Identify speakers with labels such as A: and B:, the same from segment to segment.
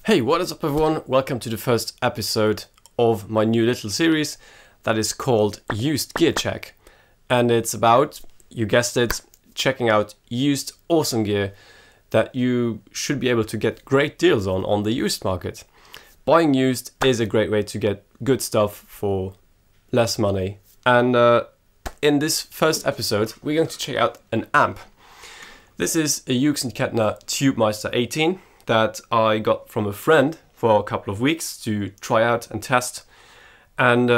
A: Hey, what is up everyone? Welcome to the first episode of my new little series that is called Used Gear Check. And it's about, you guessed it, checking out used awesome gear that you should be able to get great deals on the used market. Buying used is a great way to get good stuff for less money. And in this first episode, we're going to check out an amp. This is a Hughes&Kettner Tubemeister 18 that I got from a friend for a couple of weeks to try out and test. And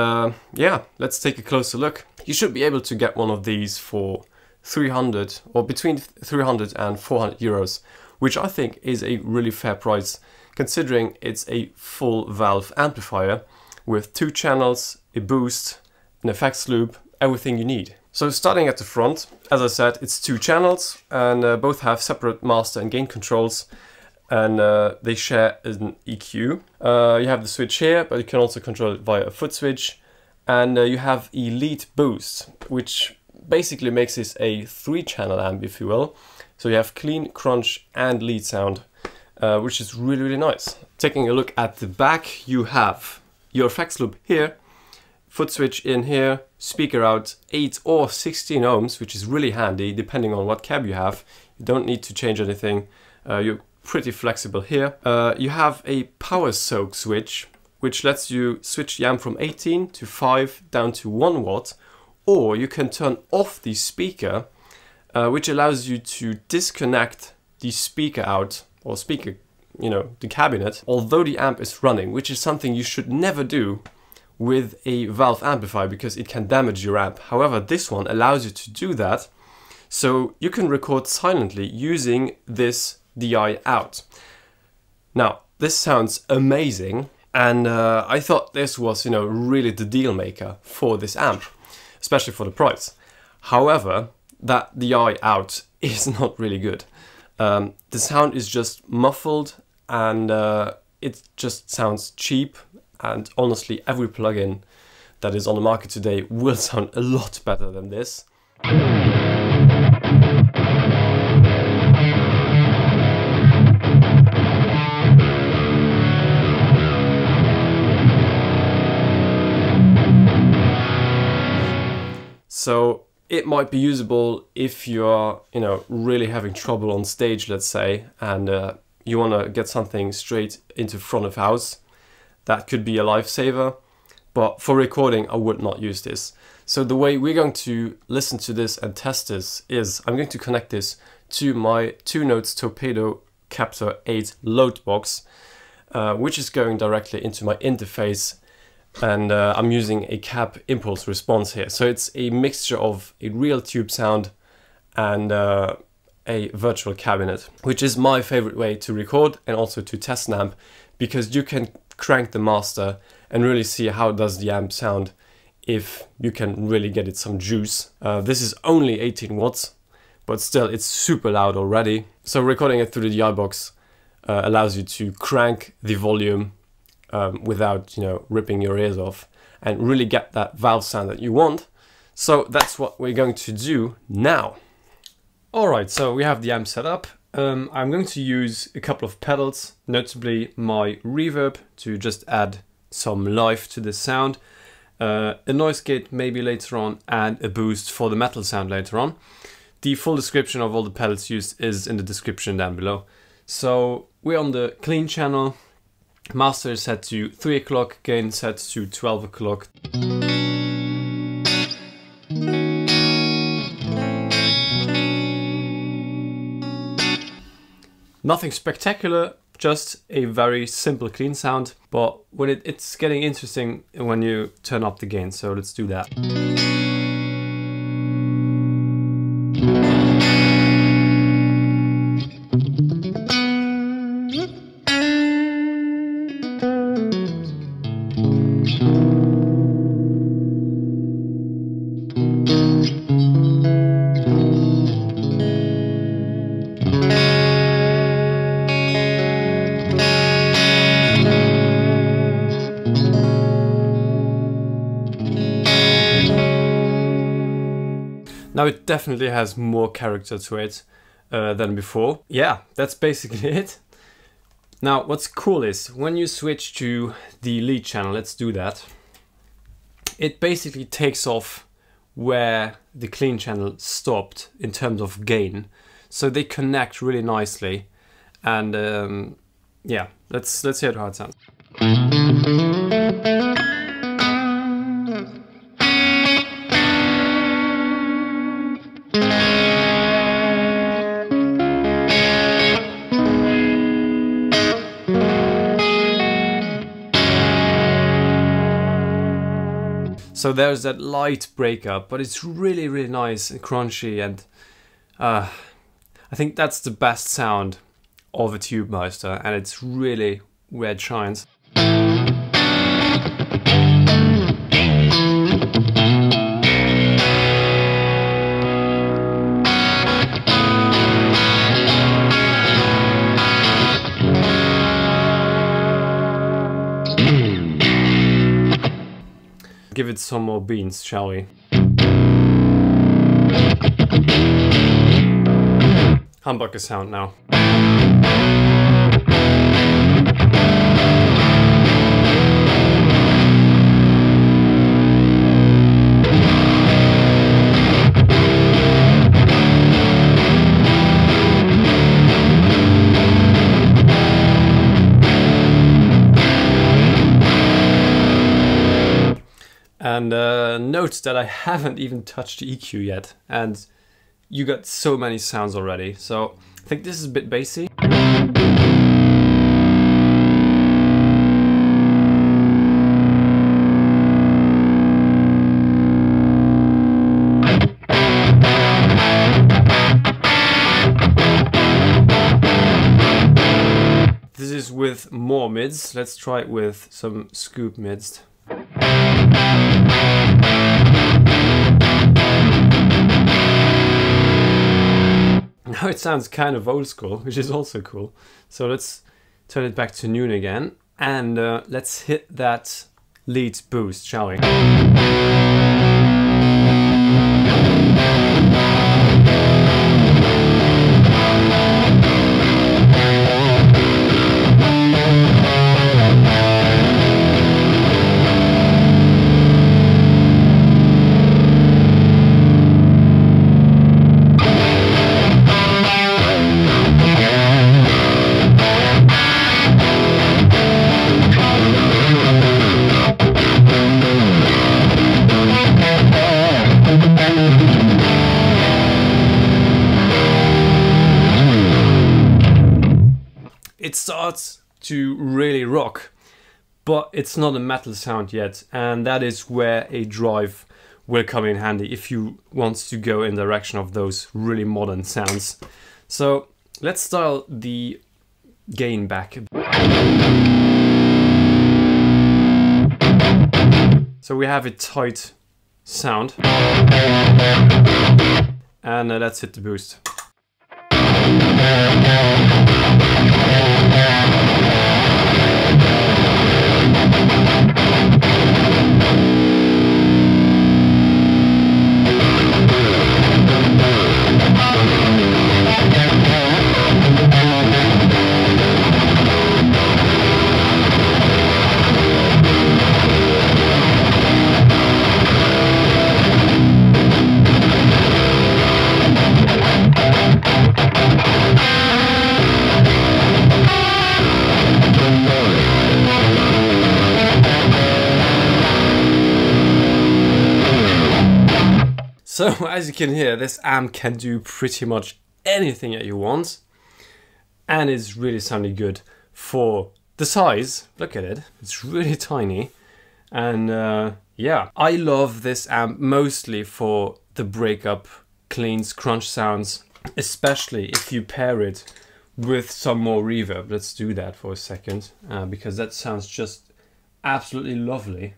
A: yeah, let's take a closer look. You should be able to get one of these for 300 or between 300 and 400 euros, which I think is a really fair price considering it's a full valve amplifier with 2 channels, a boost, an effects loop, everything you need. So starting at the front, as I said, it's 2 channels and both have separate master and gain controls. And they share an EQ. You have the switch here, but you can also control it via a foot switch. And you have a lead boost, which basically makes this a 3-channel amp, if you will. So you have clean, crunch, and lead sound, which is really, really nice. Taking a look at the back, you have your effects loop here, foot switch in here, speaker out, 8 or 16 ohms, which is really handy depending on what cab you have. You don't need to change anything. You're pretty flexible here. You have a power soak switch, which lets you switch the amp from 18 to 5 down to 1 watt, or you can turn off the speaker, which allows you to disconnect the speaker out, or speaker, the cabinet, although the amp is running, which is something you should never do with a valve amplifier because it can damage your amp. However, this one allows you to do that, so you can record silently using this DI out. Now, this sounds amazing, and I thought this was, really the deal maker for this amp, especially for the price. However, that DI out is not really good. The sound is just muffled, and it just sounds cheap, and honestly, every plugin that is on the market today will sound a lot better than this. So it might be usable if you are, really having trouble on stage, let's say, and you want to get something straight into front of house. That could be a lifesaver, but for recording, I would not use this. So the way we're going to listen to this and test this is I'm going to connect this to my 2 notes Torpedo Captor 8 load box, which is going directly into my interface. And I'm using a cap impulse response here. So it's a mixture of a real tube sound and a virtual cabinet, which is my favorite way to record and also to test an amp, because you can crank the master and really see how does the amp sound if you can really get it some juice. This is only 18 watts, but still it's super loud already. So recording it through the DI box allows you to crank the volume without ripping your ears off and really get that valve sound that you want. So that's what we're going to do now. Alright, so we have the amp set up. I'm going to use a couple of pedals, notably my Reverb to just add some life to the sound, a noise gate maybe later on, and a boost for the metal sound later on. The full description of all the pedals used is in the description down below. So we're on the clean channel. Master is set to 3 o'clock, gain set to 12 o'clock. Nothing spectacular, just a very simple clean sound, but when it's getting interesting when you turn up the gain, so let's do that. Now it definitely has more character to it than before. Yeah, that's basically it. Now, what's cool is when you switch to the lead channel, let's do that. It basically takes off where the clean channel stopped in terms of gain. So they connect really nicely. And yeah, let's hear how it sounds. So there's that light breakup, but it's really, really nice and crunchy, and I think that's the best sound of a Tubemeister, and it's really where it shines. Give it some more beans, shall we? Humbucker sound now. And note that I haven't even touched the EQ yet, and you got so many sounds already, so I think this is a bit bassy. This is with more mids. Let's try it with some scoop mids. Now it sounds kind of old school, which is also cool. So let's turn it back to noon again, and let's hit that lead boost, shall we? It starts to really rock, but it's not a metal sound yet, and that is where a drive will come in handy if you want to go in the direction of those really modern sounds. So let's dial the gain back. So we have a tight sound, and let's hit the boost. So as you can hear, this amp can do pretty much anything that you want, and it's really sounding good for the size. Look at it, it's really tiny. And yeah, I love this amp mostly for the breakup, cleans, crunch sounds, especially if you pair it with some more reverb. Let's do that for a second, because that sounds just absolutely lovely.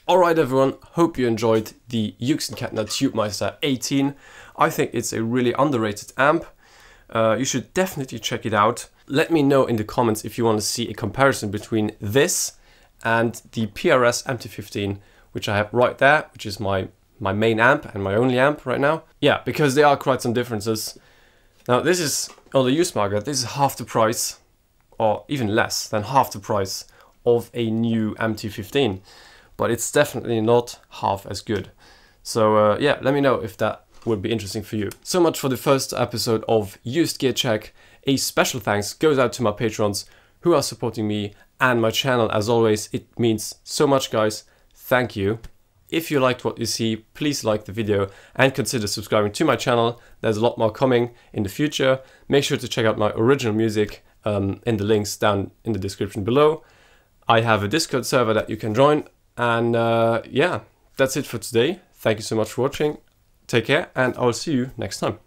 A: Alright everyone, hope you enjoyed the Hughes&Kettner Tubemeister 18. I think it's a really underrated amp. You should definitely check it out. Let me know in the comments if you want to see a comparison between this and the PRS MT15, which I have right there, which is my main amp and my only amp right now. Yeah, because there are quite some differences. Now this is, on the used market, this is half the price, or even less than half the price of a new MT15. But it's definitely not half as good. So yeah, let me know if that would be interesting for you. So much for the first episode of Used Gear Check. A special thanks goes out to my patrons who are supporting me and my channel. As always, it means so much, guys. Thank you. If you liked what you see, please like the video and consider subscribing to my channel. There's a lot more coming in the future. Make sure to check out my original music in the links down in the description below. I have a Discord server that you can join. And yeah, that's it for today. Thank you so much for watching. Take care, and I'll see you next time.